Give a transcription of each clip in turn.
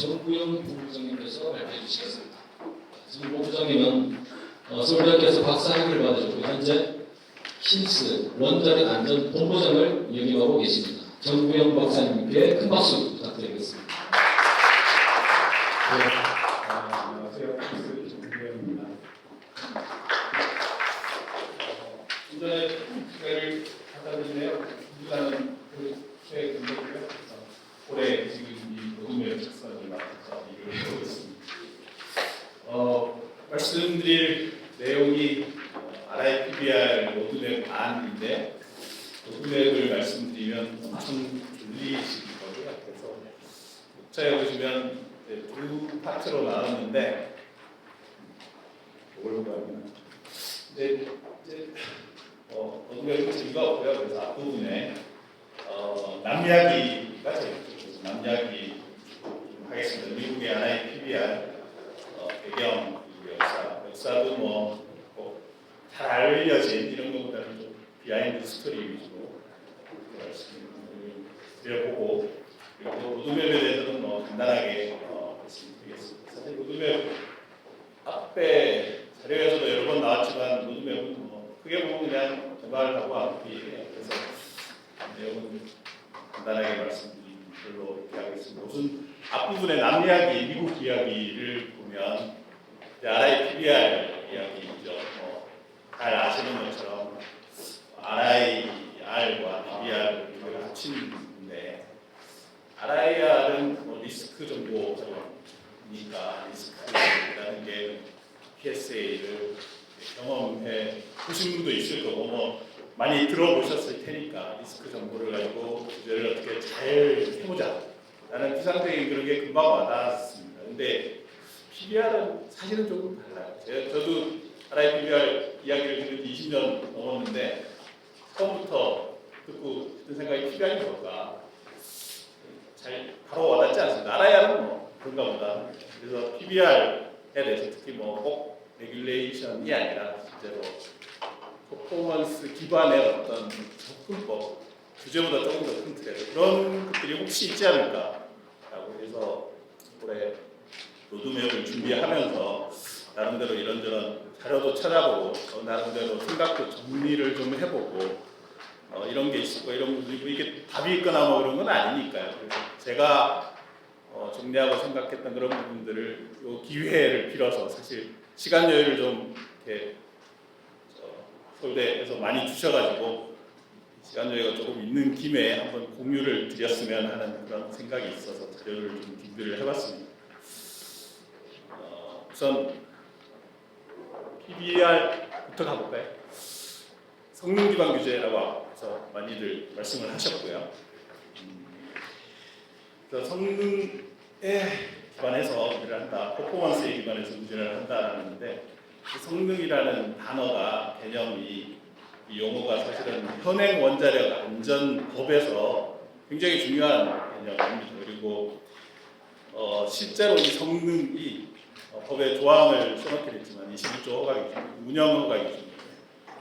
정구영 본부장님께서 발표해 주시겠습니다. 지금 본부장님은 서울대학교에서 박사학위를 받으셨고 현재 킨스 원자력 안전 본부장을 역임하고 계십니다. 정구영 박사님께 큰 박수 부탁드리겠습니다. 네, 안녕하세요. 킨스 정구영입니다. 좀 전에 소개를 하다 보니까요. 일단은 그 소개 근데고요. 올해 지금 이 녹음의 작성을 맡아서 일을 하고 있습니다. 말씀드릴 내용이 RIPBR 로드맵 안인데 로드맵을 말씀드리면 엄청 졸리실 거고요. 그래서 목차에 보시면 두 파트로 나눴는데 이걸 보면 이제 로드맵은 재미가 없고요. 그래서 앞부분에 남 이야기가 재밌죠. 그래서 남 이야기 하겠습니다. 미국의 RIPBR 배경 역사도 뭐 잘 알려진 이런 것보다는 좀 비하인드 스토리 위주로 말씀드려보고 그리고 로드맵에 대해서는 뭐 간단하게 말씀드리겠습니다. 사실 로드맵 앞에 자료에서도 여러 번 나왔지만 로드맵은 뭐 크게 보면 그냥 개발하고 앞뒤예요. 그래서 내용은 간단하게 말씀드린 걸로 이렇게 하겠습니다. 우선 앞부분의 남 이야기, 미국 이야기를 보면 RIPBR 이야기죠. 잘 아시는 것처럼 RIR과 PBR을 합치는데 RIR은 리스크 정보니까 리스크라는 게 PSA를 경험해 보신 분도 있을 거고 뭐 많이 들어보셨을 테니까 리스크 정보를 가지고 규제를 어떻게 잘 해보자 라는 피상적인 그런 게 금방 와닿았습니다. 근데 PBR은 사실은 조금 달라요. 저도 RIPBR 이야기를 들은 20년 넘었는데 처음부터 듣고 듣는 생각이 PBR이 뭘까 잘 바로 와닿지 않습니다. RIR은 뭐 그런가 보다. 그래서 PBR에 대해서 특히 뭐 꼭 레귤레이션이 아니라 실제로 퍼포먼스 기반의 어떤 접근법 규제보다 조금 더 큰 틀에서 그런 것들이 혹시 있지 않을까라고 해서 올해 로드맵을 준비하면서 나름대로 이런저런 자료도 찾아보고 나름대로 생각도 정리를 좀 해보고 이런 게 있었고 이런 부분이고 이게 답이 있거나 뭐 그런 건 아니니까요. 그래서 제가 정리하고 생각했던 그런 부분들을 이 기회를 빌어서 사실 시간 여유를 좀 이렇게 서울대에서 많이 주셔가지고 시간 여유가 조금 있는 김에 한번 공유를 드렸으면 하는 그런 생각이 있어서 자료를 좀 준비를 해봤습니다. 우선 PBR부터 가볼까요? 성능 기반 규제라고 앞서 많이들 말씀을 하셨고요. 그래서 성능에 기반해서 규제를 한다, 퍼포먼스에 기반해서 규제를 한다는데 성능이라는 단어가 개념이 이 용어가 사실은 현행 원자력 안전법에서 굉장히 중요한 개념입니다. 그리고 실제로 이 성능이 법의 조항을 써놓게 됐지만 21조 허가 기준, 운영 허가 기준,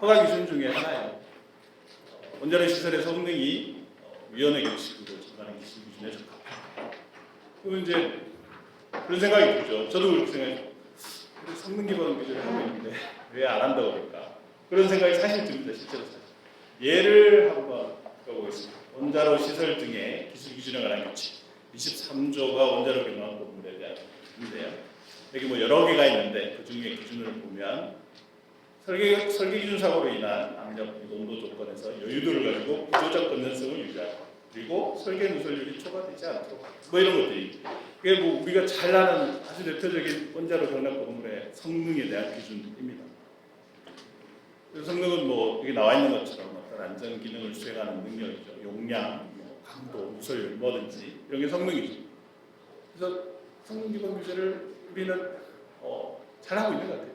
허가 기준 중에 하나예요. 원자력 시설의 성능이 위원회 규칙으로 정하는 기준에 적합합니다. 그럼 이제 그런 생각이 들죠. 저도 그렇게 생각해요. 성능 기반 규제를 하고 있는데 왜 안 한다고 그럴까? 그런 생각이 사실 듭니다. 실제로 사실. 예를 한번 들어보겠습니다. 원자로 시설 등의 기술 기준에 관한 규칙 23조가 원자력 경영 법률에 대한 규칙인데요. 여기 뭐 여러 개가 있는데 그 중에 기준을 보면 설계 기준 사고로 인한 압력 온도 조건에서 여유도를 가지고 구조적 건전성을 유지하고 그리고 설계 누설율이 초과되지 않도록 뭐 이런 것들이 그게 뭐 우리가 잘 아는 아주 대표적인 원자로 경락 건물의 성능에 대한 기준입니다. 그 성능은 뭐 여기 나와 있는 것처럼 어떤 안전 기능을 수행하는 능력이죠. 용량, 뭐 강도, 누설율 뭐든지 이런 게 성능이죠. 그래서 성능 기반 규제를 우리는 잘하고 있는 것 같아요.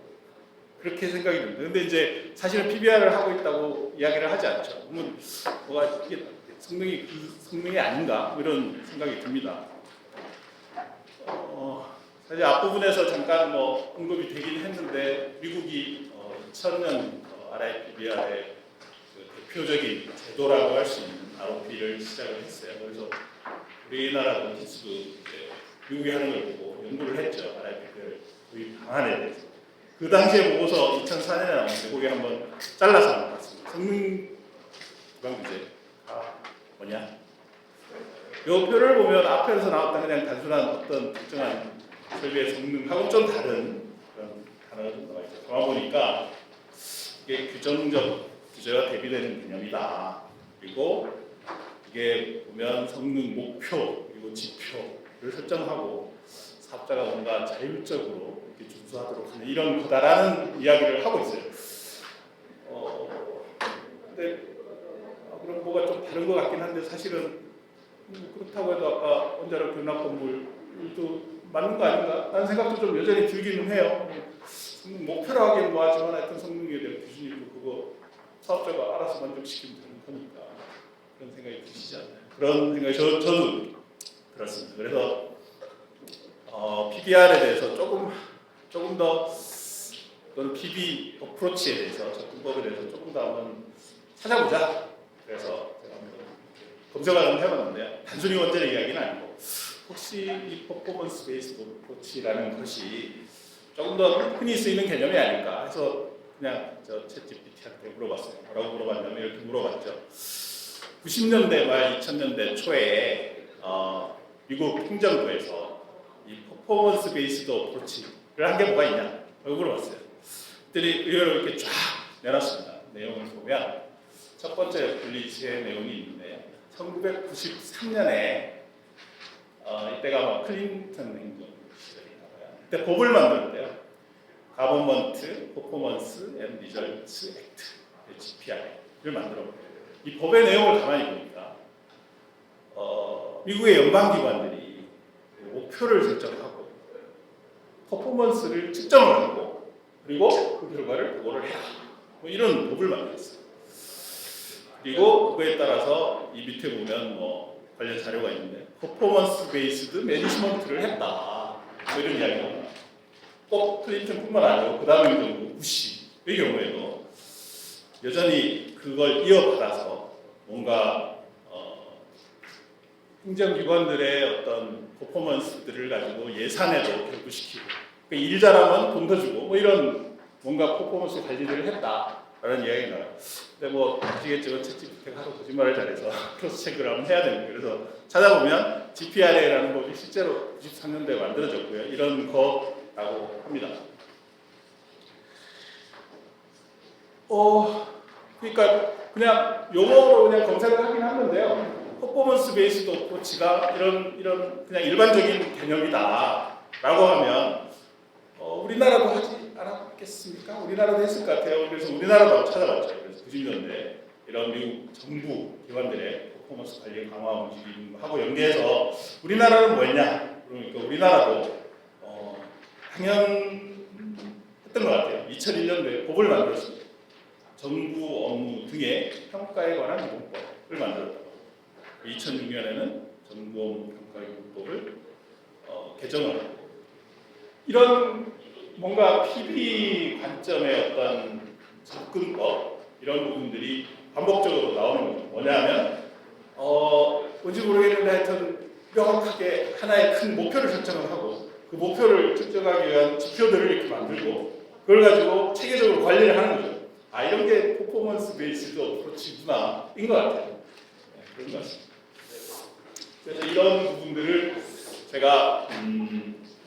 그렇게 생각이 듭니다. 근데 이제 사실은 PBR을 하고 있다고 이야기를 하지 않죠. 그러면 뭐가 이게 성능이 그 성능이 아닌가? 뭐 이런 생각이 듭니다. 사실 앞부분에서 잠깐 뭐 언급이 되긴 했는데 미국이 2000년 RIPBR의 그 대표적인 제도라고 할 수 있는 ROP를 시작을 했어요. 그래서 우리나라도 기수도 미국이 하는 걸 보고 연구를 했죠. 아라비아를 도입 방안에 대해서. 그 당시에 보고서 2004년에 나왔는데 거기 한번 잘라서 한번 봤습니다. 성능 기반 규제 뭐냐? 요 표를 보면 앞에서 나왔던 그냥 단순한 어떤 특정한 설비의 성능하고는 좀 다른 그런 단어가 좀 나와 있어요. 가만 보니까 이게 규정적 규제와 대비되는 개념이다. 그리고 이게 보면 성능 목표 그리고 지표를 설정하고 사업자가 뭔가 자율적으로 이렇게 준수하도록 하는 이런 거다라는 이야기를 하고 있어요. 근데 그럼 뭐가 좀 다른 것 같긴 한데 사실은 그렇다고 해도 아까 원자력 견학 건물도 맞는 거 아닌가? 라는 생각도 좀 여전히 들기는 해요. 성능 목표로 하기는 뭐하지만 하여튼 성능에 대한 기준이 있고 그거 사업자가 알아서 만족시키면 되는 거니까 그런 생각이 드시지 않나요? 그런 생각이 저도 들었습니다. 그래서 PBR에 대해서 조금 더 또는 PB 어프로치에 대해서 접근법에 대해서 조금 더 한번 찾아보자. 그래서 제가 한번 검색을 한번 해봤는데요. 단순히 원자력 이야기는 아니고 혹시 이 퍼포먼스 베이스드 어프로치라는 것이 조금 더 흔히 쓰이는 개념이 아닐까 해서 그냥 저 챗GPT한테 물어봤어요. 뭐라고 물어봤냐면 이렇게 물어봤죠. 90년대 말 2000년대 초에 미국 행정부에서 이 퍼포먼스 베이스드 어프로치를 한 게 뭐가 있냐? 라고 물어봤어요. 그들이 의외로 이렇게 쫙 내놨습니다. 내용을 보면 첫 번째 분리지의 내용이 있는데 1993년에 이때가 아마 클린턴 행정 시절인가 봐요. 그때 법을 만들었대요. 가버먼트 퍼포먼스 앤 리절츠 액트 GPR을 만들었고요. 이 법의 내용을 가만히 보니까 미국의 연방기관들이 목표를 설정하고 퍼포먼스를 측정을 하고 그리고 그 결과를 보고를 해라. 뭐 이런 법을 만들었어요. 그리고 그거에 따라서 이 밑에 보면 뭐 관련 자료가 있는데 퍼포먼스 베이스드 매니지먼트를 했다. 뭐 이런 이야기가 나와요. 꼭 클린턴뿐만 아니고 그 다음에 정부 부시의 경우에도 여전히 그걸 이어받아서 뭔가 행정기관들의 어떤 퍼포먼스들을 가지고 예산에도 결부시키고 그러니까 일 잘하면 돈 더 주고 뭐 이런 뭔가 퍼포먼스 관리를 했다라는 이야기가 나와요. 근데 뭐 아시겠지만 챗GPT가 하도 거짓말을 잘해서 크로스 체크를 한번 해야 됩니다. 그래서 찾아보면 GPRA라는 법이 실제로 93년도에 만들어졌고요. 이런 거라고 합니다. 그러니까 그냥 용어로 그냥 검색을 하긴 하는데요. 퍼포먼스 베이스드 어프로치가 이런 그냥 일반적인 개념이다라고 하면 우리나라도 하지 않았겠습니까? 우리나라도 했을 것 같아요. 그래서 우리나라도 찾아봤죠. 그래서 90년대 이런 미국 정부 기관들의 퍼포먼스 관리 강화 움직임하고 연계해서 우리나라는 뭐였냐? 그러니까 우리나라도 당연했던 것 같아요. 2001년도에 법을 만들었습니다. 정부 업무 등의 평가에 관한 기본법을 만들었다고. 2006년에는 정부 업무 평가 기본법을 개정을 하고 이런 뭔가 PB 관점의 어떤 접근법 이런 부분들이 반복적으로 나오는 거죠. 뭐냐면 뭔지 모르겠는데 하여튼 명확하게 하나의 큰 목표를 설정을 하고 그 목표를 측정하기 위한 지표들을 이렇게 만들고 그걸 가지고 체계적으로 관리를 하는 거죠. 이런 게 퍼포먼스 베이스드 어프로치구나인 것 같아요. 네, 그런 것 같습니다. 그래서 이런 부분들을 제가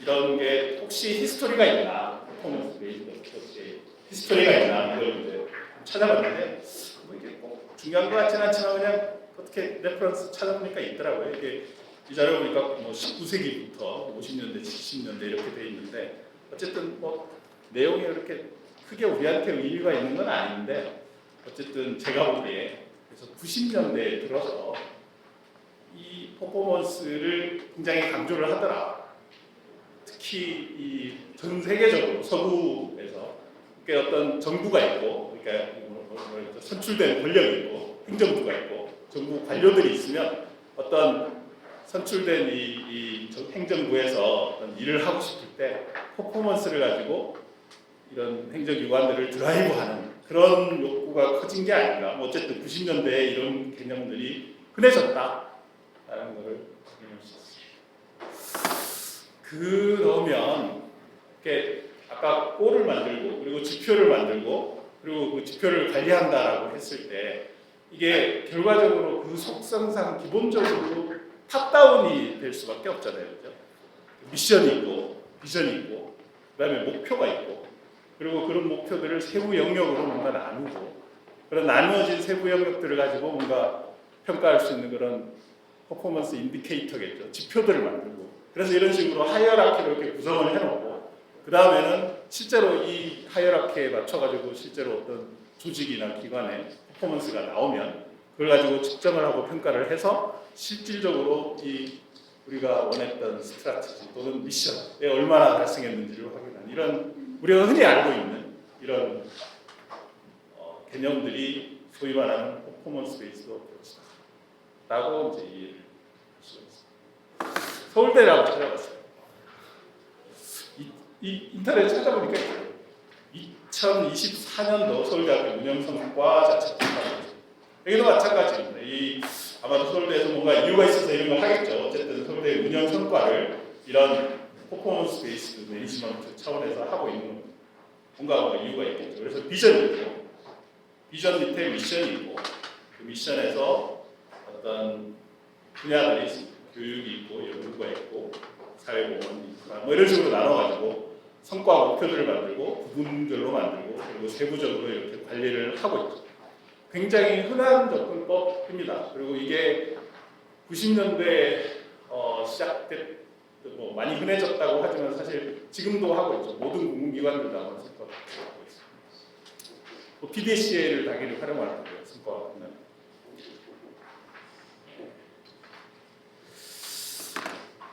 이런 게 혹시 히스토리가 있나 퍼포먼스 베이스드 어프로치 히스토리가 있나 이걸 이제 찾아봤는데 뭐 이게 꼭 중요한 것 같지는 않지만 그냥 어떻게 레퍼런스 찾아보니까 있더라고요. 이게 이 자료 보니까 뭐 19세기부터 50년대, 70년대 이렇게 돼 있는데 어쨌든 뭐 내용이 그렇게 크게 우리한테 의미가 있는 건 아닌데 어쨌든 제가 보기에 그래서 90년대에 들어서 이 퍼포먼스를 굉장히 강조를 하더라. 특히 이 전 세계적으로 서구에서 그러니까 어떤 정부가 있고 그러니까 선출된 권력이 있고 행정부가 있고 정부 관료들이 있으면 어떤 선출된 이 행정부에서 어떤 일을 하고 싶을 때 퍼포먼스를 가지고 이런 행정기관들을 드라이브하는 그런 욕구가 커진 게 아닌가. 뭐 어쨌든 90년대에 이런 개념들이 흔해졌다라는 것을 확인할 수 있습니다. 그러면 이렇게 아까 골을 만들고 그리고 지표를 만들고 그리고 그 지표를 관리한다라고 했을 때 이게 결과적으로 그 속성상 기본적으로 탑다운이 될 수밖에 없잖아요. 그죠? 미션이 있고 비전이 있고 그다음에 목표가 있고 그리고 그런 목표들을 세부 영역으로 뭔가 나누고 그런 나누어진 세부 영역들을 가지고 뭔가 평가할 수 있는 그런 퍼포먼스 인디케이터겠죠. 지표들을 만들고 그래서 이런 식으로 하이어라키로 이렇게 구성을 해놓고 그 다음에는 실제로 이 하이어라키에 맞춰가지고 실제로 어떤 조직이나 기관의 퍼포먼스가 나오면 그걸 가지고 측정을 하고 평가를 해서 실질적으로 이 우리가 원했던 스트라테지 또는 미션에 얼마나 달성했는지를 확인하는 이런 우리가 흔히 알고 있는 이런 개념들이 소위 말하는 퍼포먼스 베이스드 어프로치다 라고 이제 이해를 할 수가 있습니다. 서울대를 한번 찾아봤어요. 이 인터넷 찾아보니까 2024년도 서울대학교 운영성과 자체평가입니다. 여기도 마찬가지입니다. 아마도 서울대에서 뭔가 이유가 있어서 이런 걸 하겠죠. 어쨌든 서울대의 운영성과를 이런 퍼포먼스 베이스드 매니지먼트 차원에서 하고 있는 뭔가 이유가 있겠죠. 그래서 비전이 있고 비전 밑에 미션이 있고 그 미션에서 어떤 분야들이 있습니다. 교육이 있고 연구가 있고 사회공헌이 있고 뭐 이런 식으로 나눠가지고 성과 목표들을 만들고 부분별로 만들고 그리고 세부적으로 이렇게 관리를 하고 있죠. 굉장히 흔한 접근법입니다. 그리고 이게 90년대에 시작됐 뭐 많이 흔해졌다고 하지만 사실 지금도 하고 있죠. 모든 공공기관들도 아마 성과를 하고 있습니다. PDCA를 당연히 활용할 거고요. 성과가 끝나면.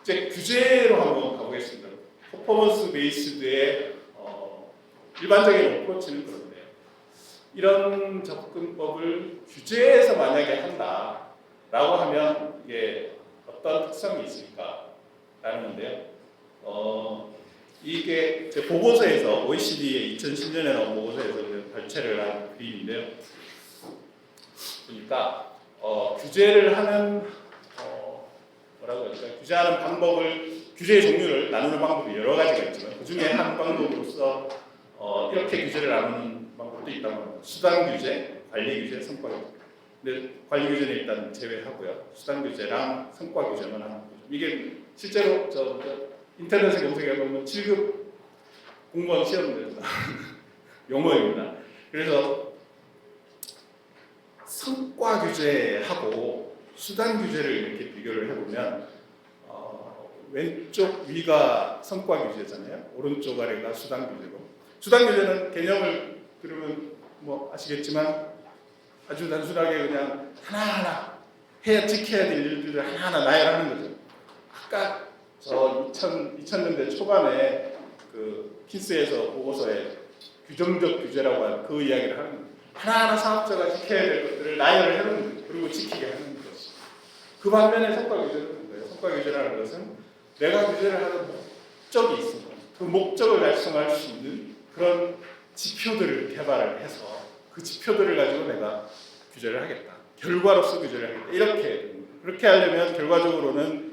이제 규제로 한번 가보겠습니다. 퍼포먼스 베이스드의 일반적인 어프로치는 그런데요. 이런 접근법을 규제에서 만약에 한다라고 하면 이게 어떤 특성이 있을까라는 건데요. 이게 제 보고서에서 OECD의 2010년에 나온 보고서에서 발췌를 한 그림인데요. 보니까 규제를 하는 뭐라고 할까요? 규제하는 방법을 규제의 종류를 나누는 방법이 여러 가지가 있지만 그 중에 한 방법으로서 이렇게 규제를 나누는 방법도 있다고 합니다. 수단 규제, 관리 규제, 성과 규제. 근데 관리 규제는 일단 제외하고요. 수단 규제랑 성과 규제만 하는 거죠. 이게 실제로 인터넷에 검색해 보면 7급 공무원 시험입니다. 용어입니다. 그래서 성과 규제하고 수단 규제를 이렇게 비교를 해보면 왼쪽 위가 성과 규제잖아요. 오른쪽 아래가 수단 규제고 수단 규제는 개념을 들으면 뭐 아시겠지만 아주 단순하게 그냥 하나하나 해야 지켜야 될 일들을 하나하나 나열하는 거죠. 아까 2000년대 초반에 그 킨스에서 보고서에 규정적 규제라고 하는 그 이야기를 하는 거예요. 하나하나 사업자가 지켜야 될 것들을 나열을 해놓는 거예요. 그리고 지키게 하는 것이. 그 반면에 성과 규제는 거예요. 성과 규제라는 것은 내가 규제를 하는 목적이 있습니다. 그 목적을 달성할 수 있는 그런 지표들을 개발을 해서 그 지표들을 가지고 내가 규제를 하겠다. 결과로서 규제를 하겠다. 이렇게 그렇게 하려면 결과적으로는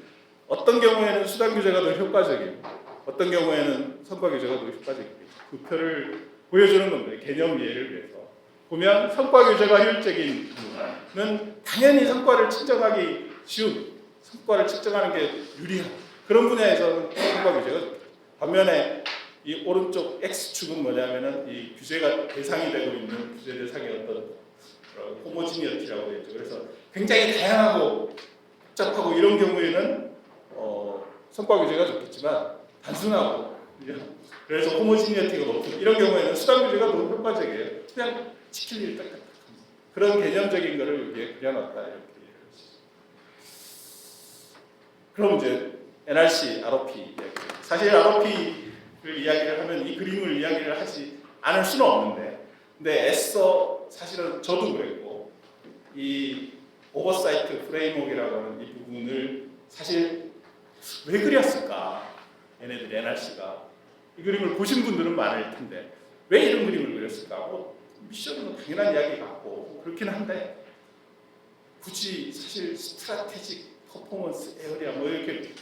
어떤 경우에는 수단 규제가 더 효과적이고 어떤 경우에는 성과 규제가 더 효과적이겠죠. 그 표를 보여주는 겁니다. 개념 이해를 위해서. 보면 성과 규제가 효율적인 분야는 당연히 성과를 측정하기 쉬운, 성과를 측정하는 게 유리한 그런 분야에서는 성과 규제가 좋죠. 반면에 이 오른쪽 X축은 뭐냐면은 이 규제가 대상이 되고 있는 규제 대상의 어떤 호모지니어티라고 되어 있죠. 그래서 굉장히 다양하고 복잡하고 이런 경우에는 성과 규제가 좋겠지만 단순하고 그래서 호모지니어티가 높은 이런 경우에는 수단 규제가 너무 효과적이에요. 그냥 지킬 일 딱딱합니다. 그런 개념적인 거를 여기에 그려놨다 이렇게 이해를 그럼 이제 NRC, ROP 이야기. 사실 ROP를 이야기를 하면 이 그림을 이야기를 하지 않을 수는 없는데 근데 애써 사실은 저도 그랬고 이 오버사이트 프레임워크라고 하는 이 부분을 사실 왜 그렸을까? 얘네들 NRC가 이 그림을 보신 분들은 많을 텐데 왜 이런 그림을 그렸을까? 뭐 미션은 당연한 이야기 같고 그렇긴 한데 굳이 사실 스트라테직 퍼포먼스 에어리아 뭐 이렇게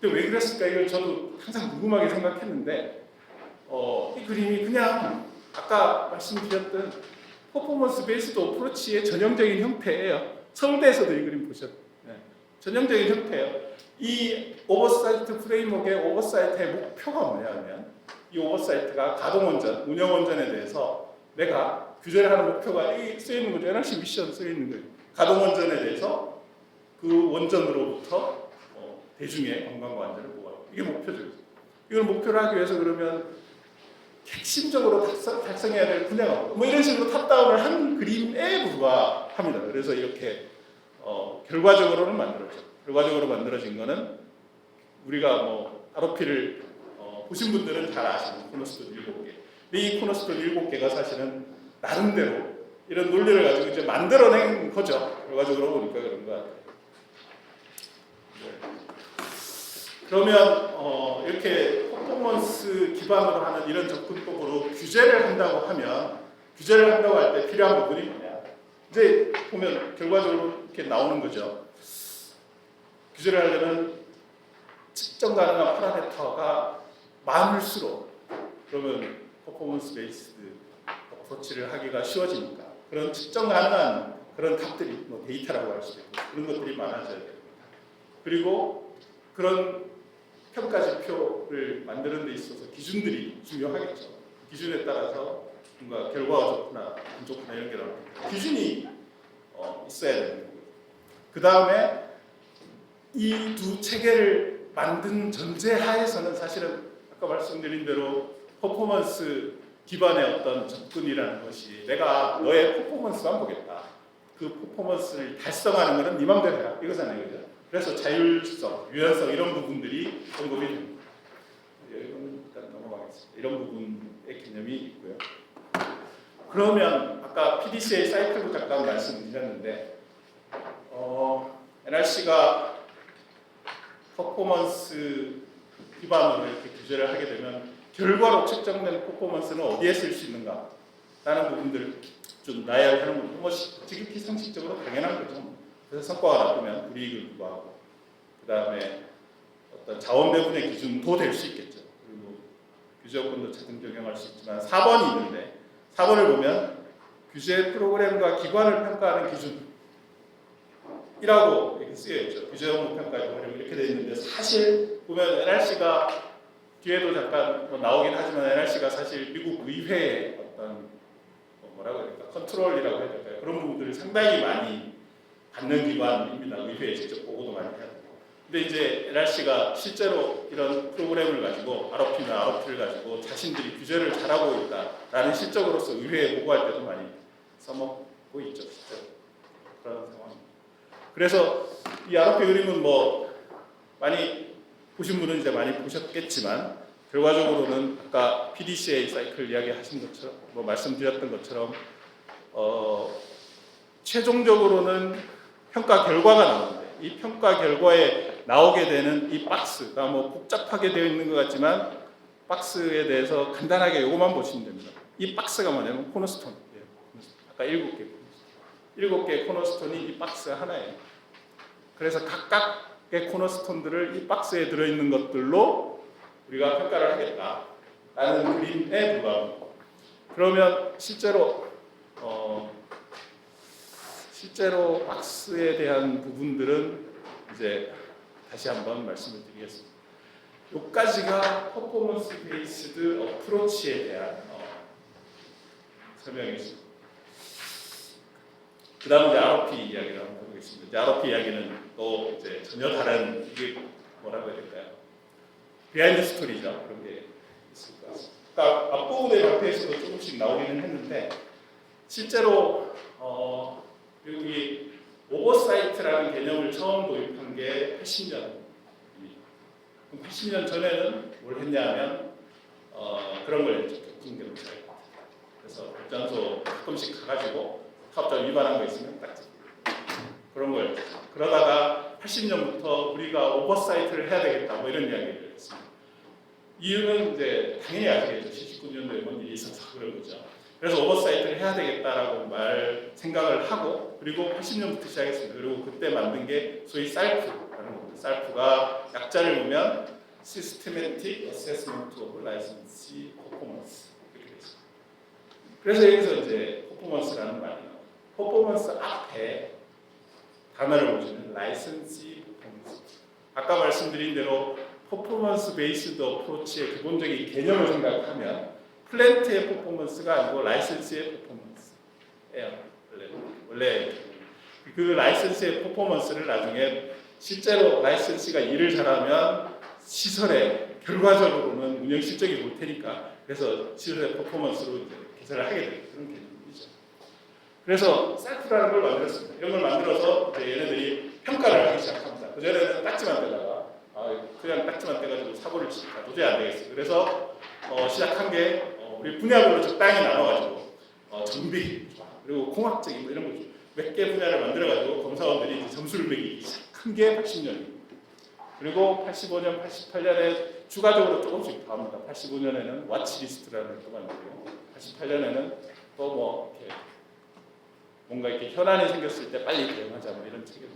근데 왜 그랬을까 이걸 저도 항상 궁금하게 생각했는데 이 그림이 그냥 아까 말씀드렸던 퍼포먼스 베이스드 어프로치의 전형적인 형태예요. 서울대에서도 이 그림 보셨죠? 전형적인 형태예요. 이 오버사이트 프레임워크의 오버사이트의 목표가 뭐냐면 이 오버사이트가 가동원전, 운영원전에 대해서 내가 규제를 하는 목표가 쓰여있는 거죠. NRC 미션 쓰여있는 거예요. 가동원전에 대해서 그 원전으로부터 대중의 건강과 안전을 보호하고 이게 목표죠. 이걸 목표로 하기 위해서 그러면 핵심적으로 달성해야 될 분야가 뭐 이런 식으로 탑다운을 한 그림에 불과합니다. 그래서 이렇게 결과적으로는 만들어져. 결과적으로 만들어진 거는 우리가 뭐 ROP를 보신 분들은 잘 아시는 코너스톤 7개. 근데 이 코너스톤 7개가 사실은 나름대로 이런 논리를 가지고 이제 만들어낸 거죠. 결과적으로 보니까 그런 것 같아요. 그러면 이렇게 퍼포먼스 기반으로 하는 이런 접근법으로 규제를 한다고 하면 규제를 한다고 할 때 필요한 부분이 뭐냐? 이제 보면 결과적으로 이렇게 나오는 거죠. 규제를 하려면 측정 가능한 파라미터가 많을수록 그러면 퍼포먼스 베이스드 어프로치를 하기가 쉬워지니까 그런 측정 가능한 그런 값들이 뭐 데이터라고 할 수도 있고 그런 것들이 많아져야 됩니다. 그리고 그런 평가 지표를 만드는 데 있어서 기준들이 중요하겠죠. 기준에 따라서 뭔가 결과가 좋구나 안 좋구나 이런 게 나옵니다. 기준이 있어야 되는 거고요. 그 다음에 이 두 체계를 만든 전제하에서는 사실은 아까 말씀드린 대로 퍼포먼스 기반의 어떤 접근이라는 것이 내가 너의 퍼포먼스만 보겠다. 그 퍼포먼스를 달성하는 것은 네 맘대로 해라. 이거잖아요. 그죠? 그래서 자율성, 유연성 이런 부분들이 언급이 됩니다. 이건 일단 넘어가겠습니다. 이런 부분의 개념이 있고요. 그러면 아까 PDCA 사이클도 잠깐 말씀드렸는데 NRC가 퍼포먼스 기반으로 이렇게 규제를 하게 되면 결과로 측정된 퍼포먼스는 어디에 쓸 수 있는가? 라는 부분들을 좀 나열하는 겁니다. 뭐 지극히 상식적으로 당연한 거죠. 그래서 성과가 나쁘면 불이익을 부과하고 그 다음에 어떤 자원 배분의 기준도 될 수 있겠죠. 그리고 규제 요건도 차등 적용할 수 있지만 4번이 있는데 4번을 보면 규제 프로그램과 기관을 평가하는 기준이라고 이렇게 쓰여있죠. 규제 업무 평가 기관이 이렇게 되어 있는데 사실 보면 NRC가 뒤에도 잠깐 나오긴 하지만 NRC가 사실 미국 의회의 어떤 뭐라고 해야 될까 컨트롤이라고 해야 될까요? 그런 부분들을 상당히 많이 받는 기관입니다. 의회에 직접 보고도 많이 해야 되고. 근데 이제 NRC가 실제로 이런 프로그램을 가지고 ROP나 ROP를 가지고 자신들이 규제를 잘하고 있다라는 실적으로서 의회에 보고할 때도 많이 써먹고 있죠. 실제로. 그런 상황입니다. 그래서 이 ROP 그림은 뭐 많이 보신 분은 이제 많이 보셨겠지만 결과적으로는 아까 PDCA 사이클 이야기하신 것처럼 뭐 말씀드렸던 것처럼 최종적으로는 평가 결과가 나오는데 이 평가 결과에 나오게 되는 이 박스가 뭐 복잡하게 되어 있는 것 같지만 박스에 대해서 간단하게 요것만 보시면 됩니다. 이 박스가 뭐냐면 코너스톤이에요. 아까 7개 코너스톤이 이 박스 하나예요. 그래서 각각의 코너스톤들을 이 박스에 들어있는 것들로 우리가 평가를 하겠다라는 그림에 불과합니다. 그러면 실제로 박스에 대한 부분들은 이제 다시 한번 말씀을 드리겠습니다. 여기까지가 퍼포먼스 베이스드 어프로치에 대한 설명이었습니다. 그 다음 이제 ROP 이야기를 한번 해보겠습니다. 이제 ROP 이야기는 또 이제 전혀 다른 이게 뭐라고 해야 될까요? 비하인드 스토리죠. 그런 게 있을 것 같습니다. 그러니까 앞부분의 발표에서도 조금씩 나오기는 했는데 실제로 여기 오버사이트라는 개념을 처음 도입한 게 80년. 80년 전에는 뭘 했냐면 그런 걸 했죠. 격증경찰. 그래서 발전소 가끔씩 가가지고 사업자 위반한 거 있으면 딱 그런 걸 했죠. 그러다가 80년부터 우리가 오버사이트를 해야 되겠다 뭐 이런 이야기를 했습니다. 이유는 이제 당연히 아시겠죠. 79년도에 뭔 일이 있어서 그런 거죠. 그래서 오버사이트를 해야 되겠다라고 생각을 하고 그리고 80년부터 시작했습니다. 그리고 그때 만든 게 소위 살프라는 겁니다. 살프가 약자를 보면 Systematic Assessment of Licensee Performance 이렇게 되죠. 그래서 여기서 이제 퍼포먼스라는 말이 나와요. 퍼포먼스 앞에 단어를 보시면 Licensee Performance. 아까 말씀드린 대로 퍼포먼스 베이스드 어프로치의 기본적인 개념을 생각하면 플랜트의 퍼포먼스가 아니고 라이센스의 퍼포먼스예요. 원래 그 라이센스의 퍼포먼스를 나중에 실제로 라이센스가 일을 잘하면 시설에 결과적으로는 운영 실적이 볼 테니까 그래서 시설의 퍼포먼스로 이제 계산을 하게 되는 그런 개념이죠. 그래서 셀프라는 걸 만들었습니다. 이런 걸 만들어서 이제 얘네들이 평가를 하기 시작합니다. 그전에는 딱지만 떼다가 그냥 딱지만 떼가지고 사고를 치니까 도저히 안 되겠어요. 그래서 시작한 게 우리 분야별로 적당히 나눠가지고 정비, 그리고 공학적인 뭐 이런 거 몇 개 분야를 만들어가지고 검사원들이 이제 점수를 매기기 시작한 게 80년입니다. 그리고 85년, 88년에 추가적으로 조금씩 더합니다. 85년에는 와치리스트라는 걸 또 만들고 88년에는 또 뭐 이렇게 뭔가 이렇게 현안이 생겼을 때 빨리 대응하자 뭐 이런 체계로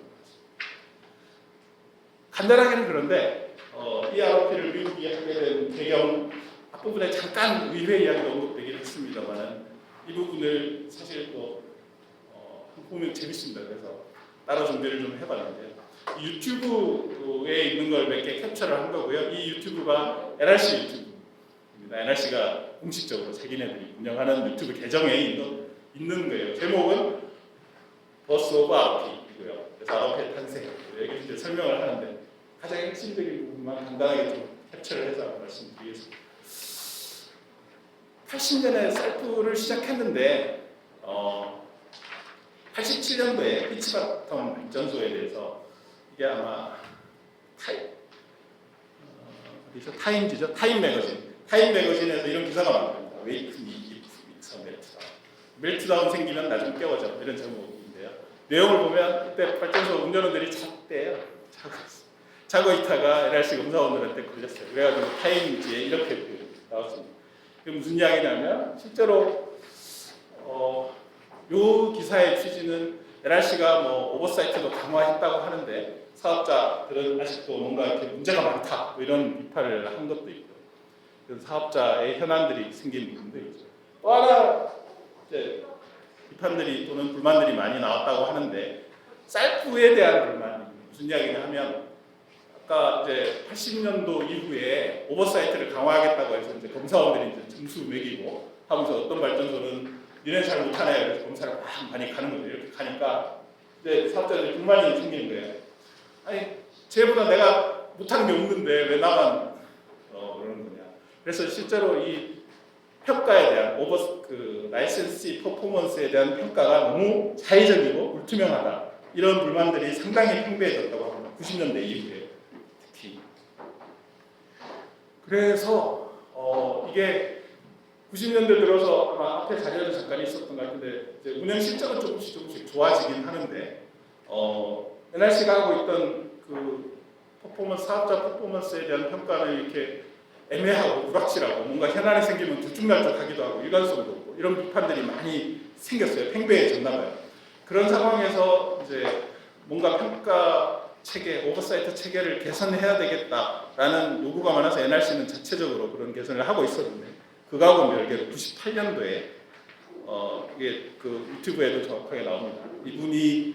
간단하게는 그런데 ERP를 미국이 하게 된 배경 앞부분에 잠깐 의회 이야기가 언급되긴 했습니다만 이 부분을 사실 또 보면 재밌습니다. 그래서 따로 준비를 좀 해봤는데 유튜브에 있는 걸 몇 개 캡처를 한 거고요. 이 유튜브가 NRC 유튜브입니다. NRC가 공식적으로 자기네들이 운영하는 유튜브 계정에 있는 거예요. 제목은 버스 오브 RP이고요. 그래서 RP의 탄생 여기 이제 설명을 하는데 가장 핵심적인 부분만 간단하게 좀 캡처를 해서 말씀드리겠습니다. 80년에 셀프를 시작했는데 87년도에 피치바텀 발전소에 대해서 이게 아마 타임지죠? 타임 매거진에서 이런 기사가 나옵니다. Wake me if it's a meltdown. 멜트다운 생기면 나 좀 깨워줘. 이런 제목인데요. 내용을 보면 그때 발전소 운전원들이 잤대요. 자고 있다가 NRC 검사원들한테 걸렸어요. 그래가지고 타임지에 이렇게 나왔습니다. 이게 무슨 이야기냐면 실제로 이 기사의 취지는 NRC가 뭐 오버사이트도 강화했다고 하는데 사업자들은 아직도 뭔가 이렇게 문제가 많다 뭐 이런 비판을 한 것도 있고 그래서 사업자의 현안들이 생긴 부분도 있죠. 또 하나 이제 비판들이 또는 불만들이 많이 나왔다고 하는데 셀프에 대한 불만이 무슨 이야기냐 하면 아까 이제 80년도 이후에 오버사이트를 강화하겠다고 해서 이제 검사원들이 이제 점수 매기고 하면서 어떤 발전소는 니네 잘 못하네 그래서 검사를 많이 가는 거죠. 이렇게 가니까 이제 사업자들이 불만이 생기는 거예요. 아니 쟤보다 내가 못하는 게 없는데 왜 나만 그러는 거냐. 그래서 실제로 이 평가에 대한 라이센시 퍼포먼스에 대한 평가가 너무 자의적이고 불투명하다. 이런 불만들이 상당히 팽배해졌다고 합니다. 90년대 이후에 특히. 그래서 이게 90년대 들어서 아마 앞에 자료도 잠깐 있었던 것 같은데 이제 운영 실적은 조금씩 좋아지긴 하는데 NRC가 하고 있던 그 사업자 퍼포먼스에 대한 평가는 이렇게 애매하고 불확실하고 뭔가 현안이 생기면 들쭉날쭉하기도 하고 일관성도 없고 이런 비판들이 많이 생겼어요. 팽배해졌나 봐요. 그런 상황에서 이제 뭔가 평가 체계, 오버사이트 체계를 개선해야 되겠다라는 요구가 많아서 NRC는 자체적으로 그런 개선을 하고 있었는데 그거하고는 별개로 98년도에 이게 그 유튜브에도 정확하게 나옵니다. 이분이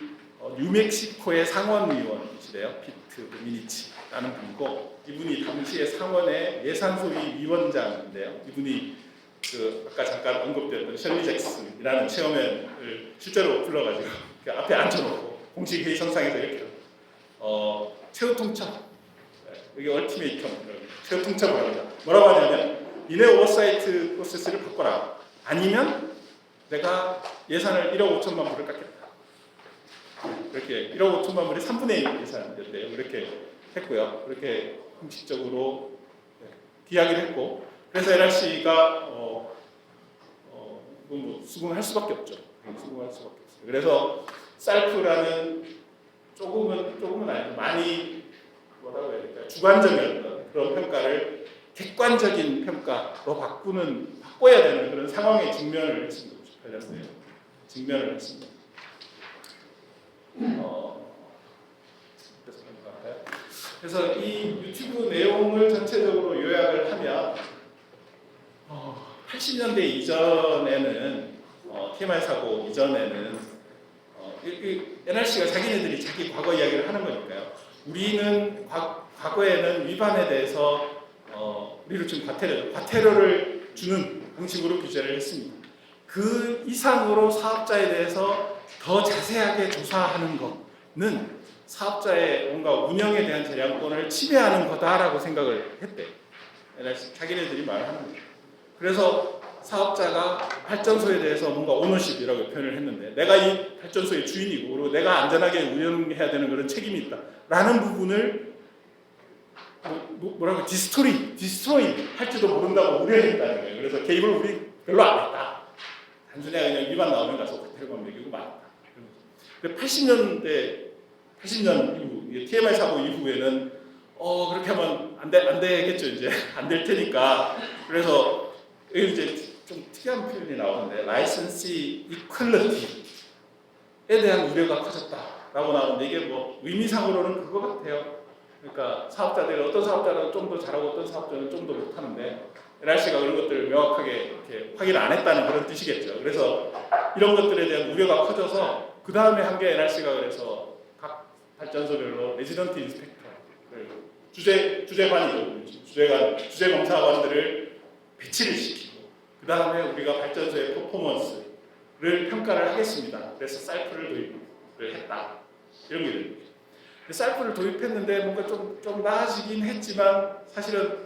뉴멕시코의 상원의원이시래요. 피트 도미니치라는 분이고 이분이 당시에 상원의 예산소위 위원장인데요. 이분이 그 아까 잠깐 언급되었던 셜리 잭슨이라는 체험회를 실제로 불러가지고 그 앞에 앉혀놓고 공식 회의 선상에서 이렇게 최후 통첩 이게 얼티메이텀 최후 통첩을 합니다. 뭐라고 하냐면 니네 오버사이트 프로세스를 바꿔라. 아니면 내가 예산을 1억 5천만 불을 깎겠다. 이렇게 1억 5천만 불이 3분의 1 예산이었대요. 이렇게 했고요. 그렇게 공식적으로 기약을 했고 그래서 NRC가 뭐 수긍할 수밖에 없죠. 수긍할 수밖에 없어요. 그래서 셀프라는 조금은 아니고 많이 뭐라고 해야 될까요? 주관적이었던 그런 평가를 객관적인 평가로 바꿔야 되는 그런 상황에 직면을 했습니다. 98년도에 직면을 했습니다. 그래서 이 유튜브 내용을 전체적으로 요약을 하면 80년대 이전에는 TMI 사고 이전에는 NRC가 자기네들이 자기 과거 이야기를 하는 거니까요. 우리는 과거에는 위반에 대해서 우리로 지금 과태료를 주는 방식으로 규제를 했습니다. 그 이상으로 사업자에 대해서 더 자세하게 조사하는 것은 사업자의 뭔가 운영에 대한 재량권을 침해하는 거다라고 생각을 했대. 자기네들이 말하는 거죠. 그래서 사업자가 발전소에 대해서 뭔가 오너십이라고 표현을 했는데 내가 이 발전소의 주인이고 그리고 내가 안전하게 운영해야 되는 그런 책임이 있다라는 부분을 뭐라고 디스트로이 할지도 모른다고 우려했다는 거예요. 그래서 개입을 우리 별로 안 했다. 단순히 그냥 위반 나오면 가서 호텔만 매기고 말았다. 근데 80년 이후 TMI 사고 이후에는 그렇게 하면 안 되겠죠. 이제 안 될 테니까. 그래서 여기 이제 좀 특이한 표현이 나오는데 라이선시 이퀄리티에 대한 우려가 커졌다라고 나오는데 이게 뭐 의미상으로는 그거 같아요. 그러니까 사업자들이 어떤 사업자는 좀 더 잘하고 어떤 사업자는 좀 더 못하는데 NRC가 그런 것들을 명확하게 이렇게 확인 안 했다는 그런 뜻이겠죠. 그래서 이런 것들에 대한 우려가 커져서 그 다음에 한 게 NRC가 그래서 각 발전소별로 레지던트 인스펙터를 주재 검사관들을 배치를 시키고 그 다음에 우리가 발전소의 퍼포먼스를 평가를 하겠습니다. 그래서 사이클을 도입을 했다. 이런 게 됩니다. 쌀프를 도입했는데 뭔가 좀 나아지긴 했지만 사실은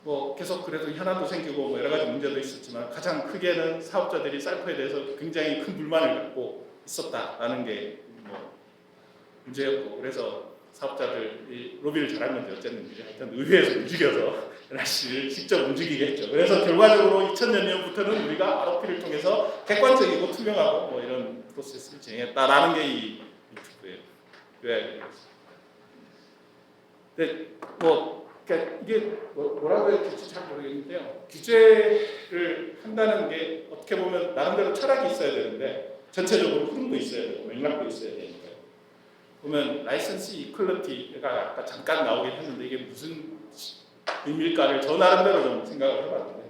뭐 계속 그래도 현안도 생기고 뭐 여러 가지 문제도 있었지만 가장 크게는 사업자들이 쌀프에 대해서 굉장히 큰 불만을 갖고 있었다라는 게 뭐 문제였고 그래서 사업자들이 로비를 잘한 건지 어쨌는지 하여튼 의회에서 움직여서 NRC를 직접 움직이게 했죠. 그래서 결과적으로 2000년 이후부터는 우리가 ROP를 통해서 객관적이고 투명하고 뭐 이런 프로세스를 진행했다라는 게 이 유튜브예요. 요약이었습니다. 근데 그러니까 이게 뭐라고 해야 될지 잘 모르겠는데요. 규제를 한다는 게 어떻게 보면 나름대로 철학이 있어야 되는데 전체적으로 흐름도 있어야 되고 맥락도 있어야 되니까요. 보면 라이선스 이퀄리티가 아까 잠깐 나오긴 했는데 이게 무슨 의미일까를 저 나름대로 좀 생각을 해봤는데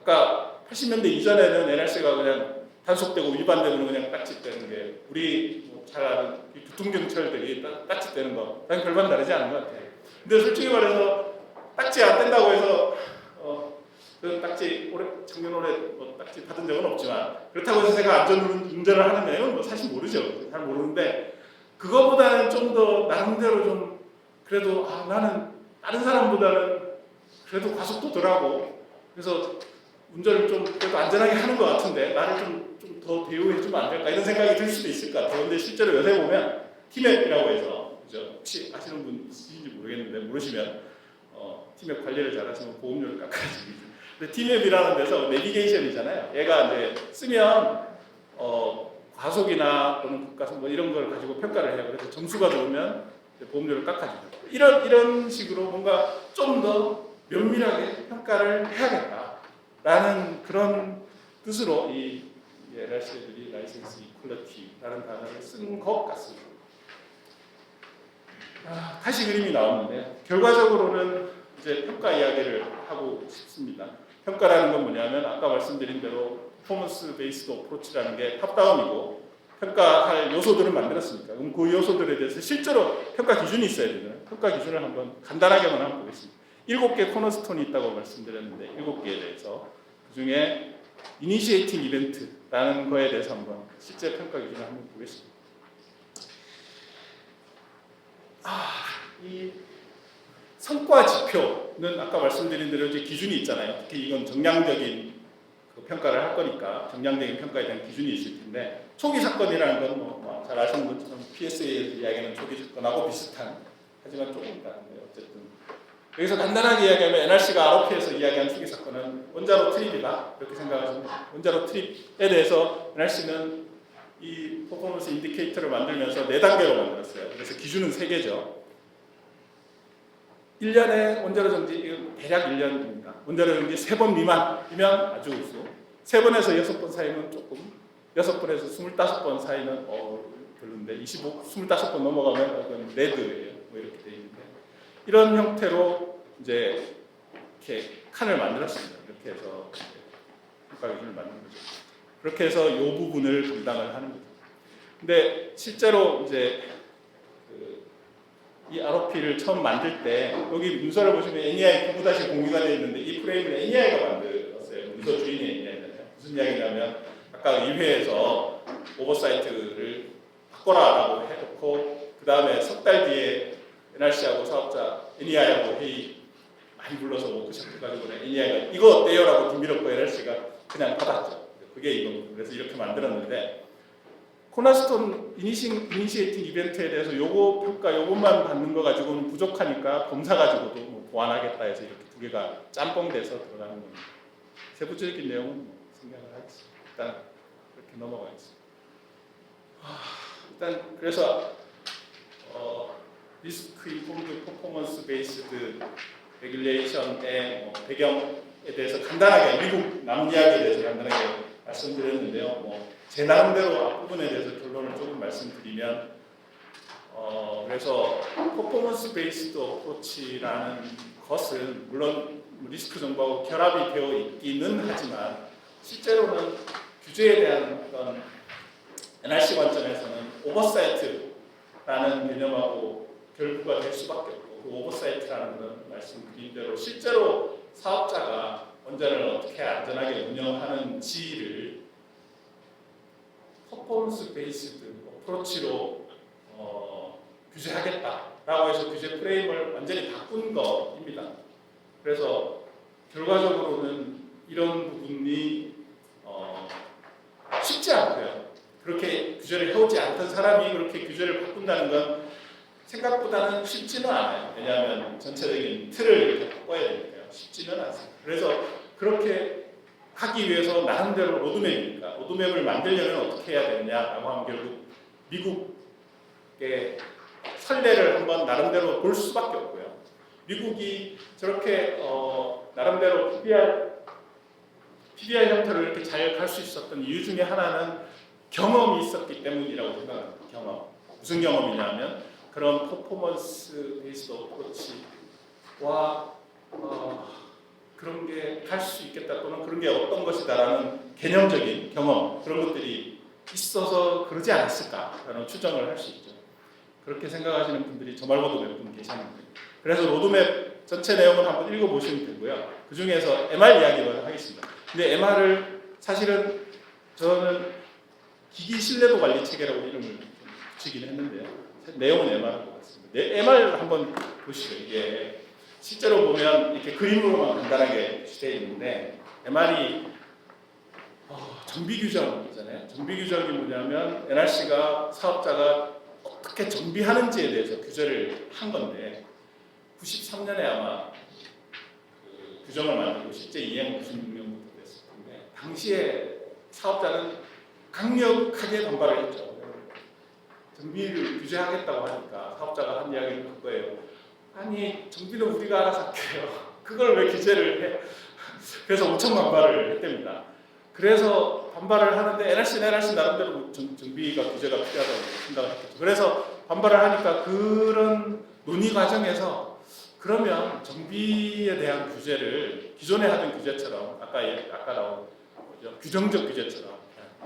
아까 80년대 이전에는 NRC가 그냥 단속되고 위반되면 그냥 딱지떼는 게 우리 잘 아는 교통경찰들이 딱지떼는 거 그냥 별반 다르지 않은 것 같아요. 근데 솔직히 말해서 딱지 안 뗀다고 해서 그 딱지 작년 올해 뭐 딱지 받은 적은 없지만 그렇다고 해서 제가 안전운전을 하느냐요? 뭐 사실 모르죠. 잘 모르는데 그거보다는 좀 더 나름대로 좀 그래도 나는 다른 사람보다는 그래도 과속도 덜하고 그래서 운전을 좀 그래도 안전하게 하는 것 같은데 나를 좀 더 대우해주면 안 될까 이런 생각이 들 수도 있을 것 같아요. 근데 실제로 요새 보면 티맵이라고 해서 그죠? 혹시 아시는 분 있으신지 모르겠는데 모르시면 티맵 관리를 잘하시면 보험료를 깎아줍니다. 근데 티맵이라는 데서 내비게이션이잖아요. 얘가 이제 쓰면 과속이나 또는 국가속 뭐 이런 걸 가지고 평가를 해요. 그래서 점수가 좋으면 보험료를 깎아줍니다. 이런 식으로 뭔가 좀 더 면밀하게 평가를 해야겠다라는 그런 뜻으로 이 NRC들이 라이선스 이퀄리티라는 단어를 쓴 것 같습니다. 다시 그림이 나오는데 결과적으로는 이제 평가 이야기를 하고 싶습니다. 평가라는 건 뭐냐면 아까 말씀드린 대로 퍼포먼스 베이스드 어프로치라는 게 탑다운이고 평가할 요소들을 만들었으니까 그럼 그 요소들에 대해서 실제로 평가 기준이 있어야 되잖아요. 평가 기준을 한번 간단하게만 한번 보겠습니다. 7개 코너스톤이 있다고 말씀드렸는데 7개에 대해서 그중에 이니시에이팅 이벤트라는 거에 대해서 한번 실제 평가 기준을 한번 보겠습니다. 이 성과 지표는 아까 말씀드린 대로 이제 기준이 있잖아요. 특히 이건 정량적인 평가를 할 거니까 정량적인 평가에 대한 기준이 있을 텐데 초기 사건이라는 건 뭐 잘 아시는 것처럼 PSA에서 이야기하는 초기 사건하고 비슷한 하지만 조금 다른데 어쨌든 여기서 간단하게 이야기하면 NRC가 ROP에서 이야기한 초기 사건은 원자로 트립이다 이렇게 생각하시면 됩니다. 원자로 트립에 대해서 NRC는 이 퍼포먼스 인디케이터를 만들면서 4단계로 만들었어요. 그래서 기준은 3개죠. 1년에 원자로 정지, 대략 1년입니다. 원자로 정지 3번 미만이면 아주 우수, 3번에서 6번 사이면 조금, 6번에서 25번 사이는 별론데 25, 25번 넘어가면 이건 레드예요. 뭐 이렇게 돼 있는데 이런 형태로 이제 이렇게 칸을 만들었습니다. 이렇게 해서 평가 기준을 만든 거죠. 그렇게 해서 이 부분을 분당을 하는 거죠. 근데 실제로 이제 이 ROP를 처음 만들 때 여기 문서를 보시면 NEI 9-0가 되어 있는데 이 프레임을 NEI가 만들었어요. 문서 주인이 NEI잖아요. 무슨 이야기냐면 아까 의회에서 오버사이트를 바꿔라라고 해놓고 그 다음에 석 달 뒤에 NRC하고 사업자 NEI하고 회의 많이 불러서 워크숍 해가지고 NEI가 이거 어때요라고 뒤밀었고 NRC가 그냥 받았죠. 그게 이겁니다. 그래서 이렇게 만들었는데 코너스톤 이니시에이팅 이벤트에 대해서 요거 평가 요것만 받는 거 가지고는 부족하니까 검사 가지고도 뭐 보완하겠다 해서 이렇게 두 개가 짬뽕돼서 들어가는 겁니다. 세부적인 내용은 뭐 생각을 하겠습니다. 일단 그렇게 넘어가겠습니다. 일단 그래서 리스크 인폼드 퍼포먼스 베이스드 레귤레이션의 배경에 대해서 간단하게 미국 남 이야기에 대해서 간단하게 말씀드렸는데요. 제 나름대로 앞부분에 대해서 결론을 조금 말씀드리면 그래서 퍼포먼스 베이스드 어프로치라는 것은 물론 리스크 정보하고 결합이 되어 있기는 하지만 실제로는 규제에 대한 어떤 NRC 관점에서는 오버사이트라는 개념하고 결부가 될 수밖에 없고 그 오버사이트라는 건 말씀드린 대로 실제로 사업자가 원전을 어떻게 안전하게 운영하는지를 퍼포먼스 베이스드 어프로치로 규제하겠다라고 해서 규제 프레임을 완전히 바꾼 것입니다. 그래서 결과적으로는 이런 부분이 쉽지 않고요. 그렇게 규제를 해오지 않던 사람이 그렇게 규제를 바꾼다는 건 생각보다는 쉽지는 않아요. 왜냐하면 전체적인 틀을 이렇게 바꿔야 되니까요. 쉽지는 않습니다. 그래서 그렇게 하기 위해서 나름대로 로드맵이니까 로드맵을 만들려면 어떻게 해야 되느냐라고 하면 결국 미국의 선례를 한번 나름대로 볼 수밖에 없고요. 미국이 저렇게 나름대로 PBR 형태로 이렇게 잘 갈 수 있었던 이유 중에 하나는 경험이 있었기 때문이라고 생각합니다. 경험. 무슨 경험이냐면 그런 퍼포먼스 베이스드 어프로치와 그런 게 갈 수 있겠다 또는 그런 게 어떤 것이다라는 개념적인 경험 그런 것들이 있어서 그러지 않았을까라는 추정을 할 수 있죠. 그렇게 생각하시는 분들이 저 말고도 몇 분 계셨는데 그래서 로드맵 전체 내용을 한번 읽어보시면 되고요. 그 중에서 MR 이야기를 하겠습니다. 근데 MR을 사실은 저는 기기 신뢰도 관리 체계라고 이름을 붙이긴 했는데요. 내용은 MR인 것 같습니다. MR 한번 보시죠. 이게 실제로 보면 이렇게 그림으로만 간단하게 되어 있는데 MR이 정비 규정이잖아요. 정비 규정이 뭐냐면 NRC가 사업자가 어떻게 정비하는지에 대해서 규제를 한 건데 93년에 아마 그 규정을 만들고 실제 이행 96년부터 됐을 텐데 당시에 사업자는 강력하게 반발을 했죠. 정비를 규제하겠다고 하니까 사업자가 한 이야기는 그거예요. 아니 정비는 우리가 알아서 할게요. 그걸 왜 규제를 해? 그래서 엄청 반발을 했답니다. 그래서 반발을 하는데 NRC 나름대로 정비가 규제가 필요하다고 생각을 했겠죠. 그래서 반발을 하니까 그런 논의 과정에서 그러면 정비에 대한 규제를 기존에 하던 규제처럼 아까 나온 규정적 규제처럼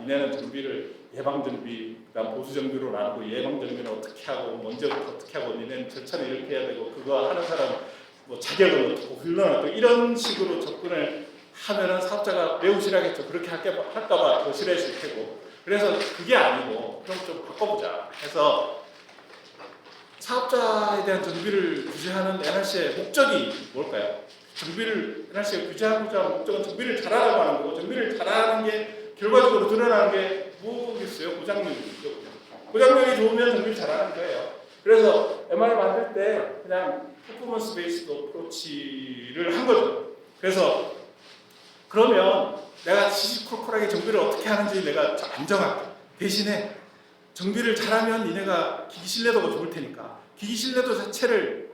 이내는 정비를 예방 정비, 그다음 보수 정비로 나누고 예방 정비는 어떻게 하고 먼저부터 어떻게 하고 니네는 절차를 이렇게 해야 되고 그거 하는 사람 뭐 자격은 어떻고 훈련을 어떻고 이런 식으로 접근을 하면은 사업자가 매우 싫어하겠죠. 그렇게 할까봐 더 싫어했을 테고. 그래서 그게 아니고 그럼 좀 바꿔보자 해서 사업자에 대한 정비를 규제하는 NRC의 목적이 뭘까요? NRC가 규제하고자 하는 목적은 정비를 잘하라고 하는 거고 정비를 잘하는 게 결과적으로 드러나는 게 뭐겠어요? 고장력이죠. 고장력이 좋으면 정비를 잘하는 거예요. 그래서 MR을 만들 때 그냥 퍼포먼스 베이스드 어프로치를 한 거죠. 그래서 그러면 내가 시시콜콜하게 정비를 어떻게 하는지 내가 안 정할게. 대신에 정비를 잘하면 니네가 기기 신뢰도가 좋을 테니까 기기 신뢰도 자체를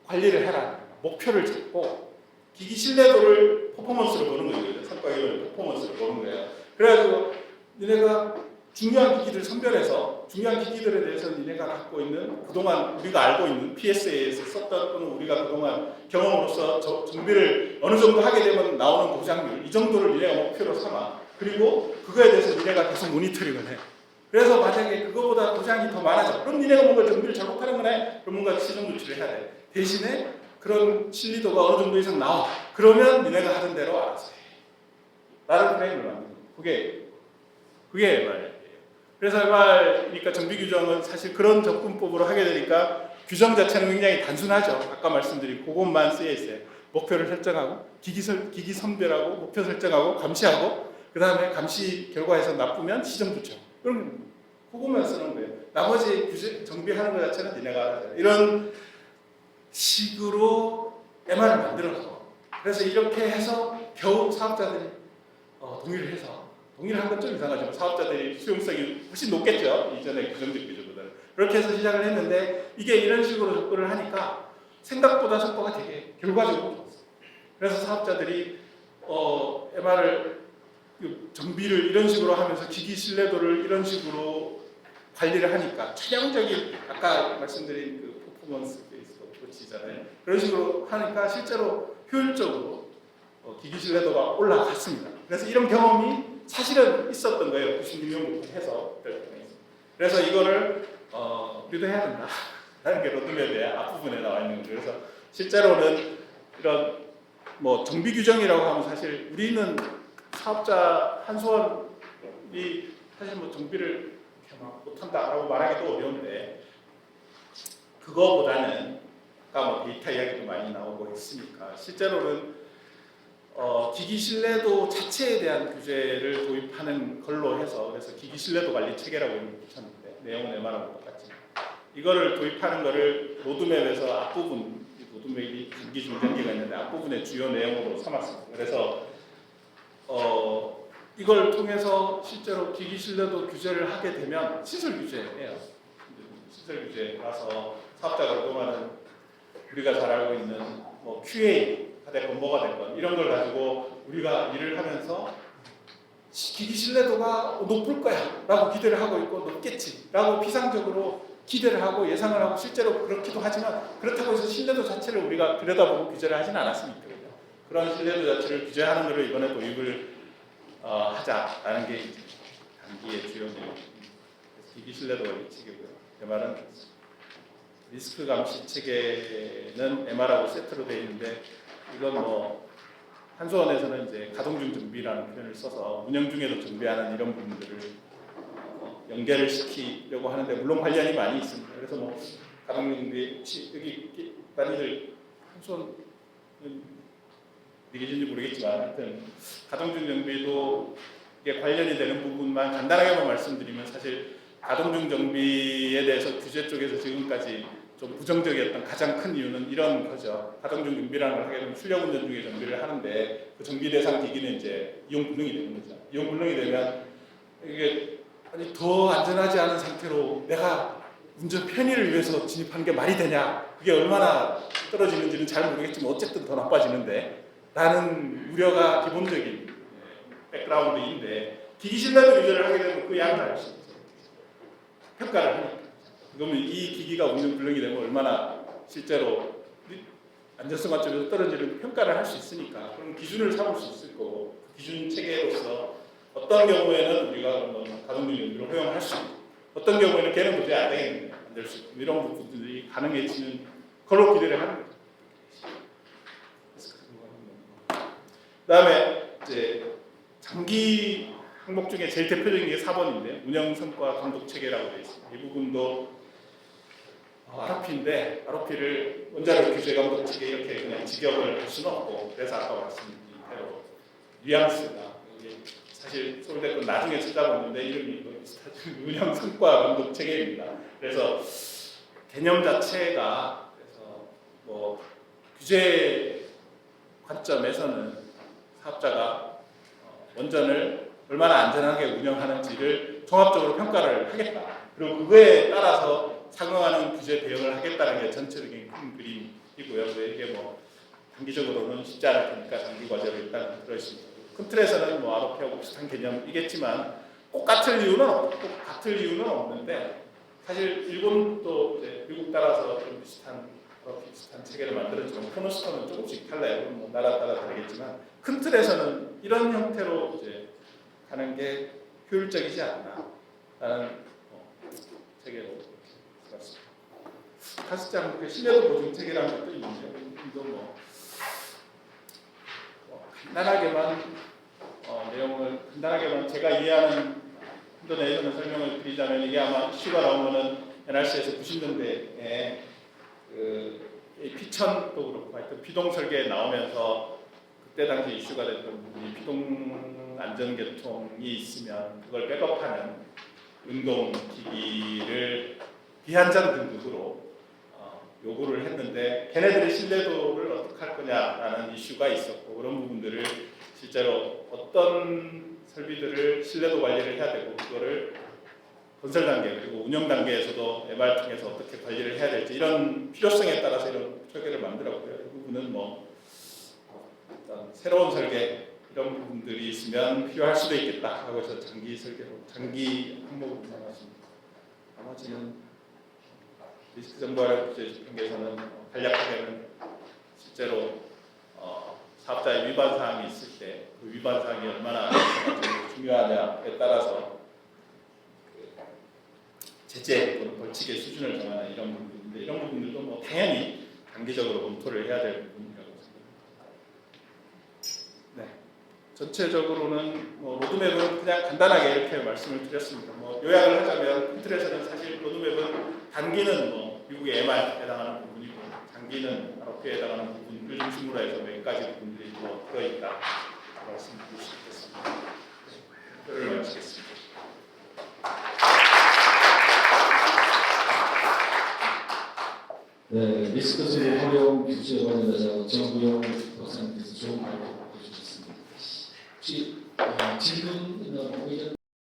관리를 해라. 목표를 잡고 기기 신뢰도를 퍼포먼스로 보는 거예요. 성과 이론의 퍼포먼스로 보는 거예요. 그래가지고 니네가 중요한 기기를 선별해서 대해서 중요한 기기들에 대해서 니네가 갖고 있는 그동안 우리가 알고 있는 PSA에서 썼던 또는 우리가 그동안 경험으로서 정비를 어느 정도 하게 되면 나오는 고장률 이 정도를 니네가 목표로 삼아 그리고 그거에 대해서 니네가 계속 모니터링을 해. 그래서 만약에 그거보다 고장이 더 많아져. 그럼 니네가 뭔가 정비를 잘못하는 거네. 그럼 뭔가 시정 조치를 해야 돼. 대신에 그런 신뢰도가 어느 정도 이상 나와. 그러면 니네가 하던 대로 알아서 해. 라는 프레임을 만드는 거예요. 그게 MR이에요. 그래서 MR이니까 정비 규정은 사실 그런 접근법으로 하게 되니까 규정 자체는 굉장히 단순하죠. 아까 말씀드린 그것만 쓰여 있어요. 목표를 설정하고 기기 선별하고 목표 설정하고 감시하고 그 다음에 감시 결과에서 나쁘면 시정 조치. 그럼 그것만 쓰는 거예요. 나머지 규제 정비하는 것 자체는 니네가 알아서 해요. 이런 식으로 MR을 만들어서 그래서 이렇게 해서 겨우 사업자들이 동의를 해서 동의를 한 건 좀 이상하지만 사업자들이 수용성이 훨씬 높겠죠. 이전에 규정적 비주보다는. 그렇게 해서 시작을 했는데 이게 이런 식으로 접근을 하니까 생각보다 속도가 되게 결과적으로 좋았어요. 그래서 사업자들이 MR을 정비를 이런 식으로 하면서 기기 신뢰도를 이런 식으로 관리를 하니까 최종적인 아까 말씀드린 그 퍼포먼스 베이스 어프로치잖아요. 그런 식으로 하니까 실제로 효율적으로 기기 신뢰도가 올라갔습니다. 그래서 이런 경험이 사실은 있었던 거예요. 96년부터 해서. 그래서 이거를 우리도 해야 된다. 라는 게 로드맵의 앞부분에 나와 있는 거죠. 그래서 실제로는 이런 뭐 정비 규정이라고 하면 사실 우리는 사업자 한수원이 사실 뭐 정비를 못한다라고 말하기도 어려운데 그거보다는 아까 뭐 데이터 이야기도 많이 나오고 했으니까 실제로는 기기 신뢰도 자체에 대한 규제를 도입하는 걸로 해서 그래서 기기 신뢰도 관리 체계라고 이름을 붙였는데 내용은 MR하고 똑같지. 이거를 도입하는 거를 로드맵에서 앞부분 로드맵이 단기 중단기가 있는데 앞부분의 주요 내용으로 삼았습니다. 그래서 이걸 통해서 실제로 기기 신뢰도 규제를 하게 되면 시설 규제예요. 시설 규제라서 사업자가 그동안은 우리가 잘 알고 있는 뭐 QA가 됐건 뭐가 됐건 이런 걸 가지고 우리가 일을 하면서 기기 신뢰도가 높을 거야 라고 기대를 하고 있고 높겠지 라고 피상적으로 기대를 하고 예상을 하고 실제로 그렇기도 하지만 그렇다고 해서 신뢰도 자체를 우리가 들여다보고 규제를 하지는 않았으니까 그런 신뢰도 자체를 규제하는 것을 이번에 도입을 하자라는 게 이제 단기의 주요 내용. 기기 신뢰도 관리 체계고요. MR은 리스크 감시 체계는 MR하고 세트로 되어 있는데 이건 뭐 한수원에서는 이제 가동 중 정비라는 표현을 써서 운영 중에도 정비하는 이런 부분들을 연결을 시키려고 하는데 물론 관련이 많이 있습니다. 그래서 뭐 가동 중 정비 여기 많이들 한수원 얘기인지 모르겠지만 하여튼 가동중 정비도 이게 관련이 되는 부분만 간단하게만 말씀드리면 사실 가동중 정비에 대해서 규제 쪽에서 지금까지 좀 부정적이었던 가장 큰 이유는 이런 거죠. 가동중 정비라는 걸 하게 되면 출력 운전 중에 정비를 하는데 그 정비 대상 기기는 이제 이용 불능이 되는 거죠. 이용 불능이 되면 이게 아니 더 안전하지 않은 상태로 내가 운전 편의를 위해서 진입하는 게 말이 되냐? 그게 얼마나 떨어지는지는 잘 모르겠지만 어쨌든 더 나빠지는데 라는 우려가 기본적인 백그라운드인데 기기 신뢰도 규제를 하게 되면 그 양을 알 수 있어요. 평가를 하니까. 그러면 이 기기가 운전 불능이 되면 얼마나 실제로 안전성 관점에서 떨어지는 평가를 할 수 있으니까 그럼 기준을 삼을 수 있을 거고 기준 체계로서 어떤 경우에는 우리가 가동중 정비를 허용할 수 있고 어떤 경우에는 걔는 도저히 안 되겠는데 안 될 수 있고 이런 부분들이 가능해지는 걸로 기대를 하는 거죠. 그다음에 이제 장기 항목 중에 제일 대표적인 게 4번인데 운영 성과 감독 체계라고 되어 있습니다. 이 부분도 ROP인데 ROP를 원자력 규제 감독 체계 이렇게 그냥 직역을 할 수는 없고 그래서 아까 말씀드린 대로 뉘앙스가 사실 서울대 건 나중에 찾아봤는데 이름이 비슷하죠. 운영 성과 감독 체계입니다. 그래서 개념 자체가 그래서 뭐 규제 관점에서는 사업자가 원전을 얼마나 안전하게 운영하는지를 종합적으로 평가를 하겠다. 그리고 그거에 따라서 상응하는 규제 대응을 하겠다는 게 전체적인 큰 그림이고요. 이게 뭐 단기적으로는 쉽지 않을 테니까 장기 과제로 일단 들어있습니다. 큰 틀에서는 뭐 ROP하고 비슷한 개념이겠지만 꼭 같을 이유는 없는데 사실 일본도 이제 미국 따라서 좀 비슷한 체계를 만들었지만 코너스톤은 조금씩 달라요. 뭐 나라 따라 다르겠지만 큰 틀에서는 이런 형태로 이제 가는 게 효율적이지 않나라는 체계로 봤습니다. 가스장 그 신뢰도 보증 체계라는 것도 있는데 이도 간단하게만 내용을 간단하게만 제가 이해하는 좀 내에서는 설명을 드리자면 이게 아마 이슈가 나오면은 NRC에서 90년대에 피천도 그렇고 하여튼 비동 설계에 나오면서 그때 당시 이슈가 됐던 부분이 비동 안전계통이 있으면 그걸 백업하는 운동기기를 비한전 등급으로 요구를 했는데 걔네들의 신뢰도를 어떻게 할 거냐라는 이슈가 있었고 그런 부분들을 실제로 어떤 설비들을 신뢰도 관리를 해야 되고 그거를 건설 단계 그리고 운영 단계에서도 MR 통해서 어떻게 관리를 해야 될지 이런 필요성에 따라서 이런 설계를 만들었고요. 이 부분은 어떤 새로운 설계 이런 부분들이 있으면 필요할 수도 있겠다 하고 해서 장기 설계로 장기 항목으로 나눴습니다. 나머지는 리스크 정보화력 구제 집행계에서는 간략하게는 실제로 사업자의 위반 사항이 있을 때 그 위반 사항이 얼마나 중요하냐에 따라서 제재 또는 벌칙의 수준을 정하는 이런 부분인데 이런 부분들도 당연히 단기적으로 검토를 해야 될 부분이라고 생각합니다. 네, 전체적으로는 로드맵은 그냥 간단하게 이렇게 말씀을 드렸습니다. 요약을 하자면 큰 틀에서는 사실 로드맵은 단기는 미국의 MR에 해당하는 부분이고 장기는 ROP에 해당하는 부분을 중심으로 해서 몇 가지 부분들이 들어있다 말씀드릴 수 있겠습니다. 발표를 마치겠습니다. 네, 리스크 수립 활용 규제 관련해서 정구영 박사님께서 좋은 발표 해주셨습니다. 혹시 질문 있나 의견?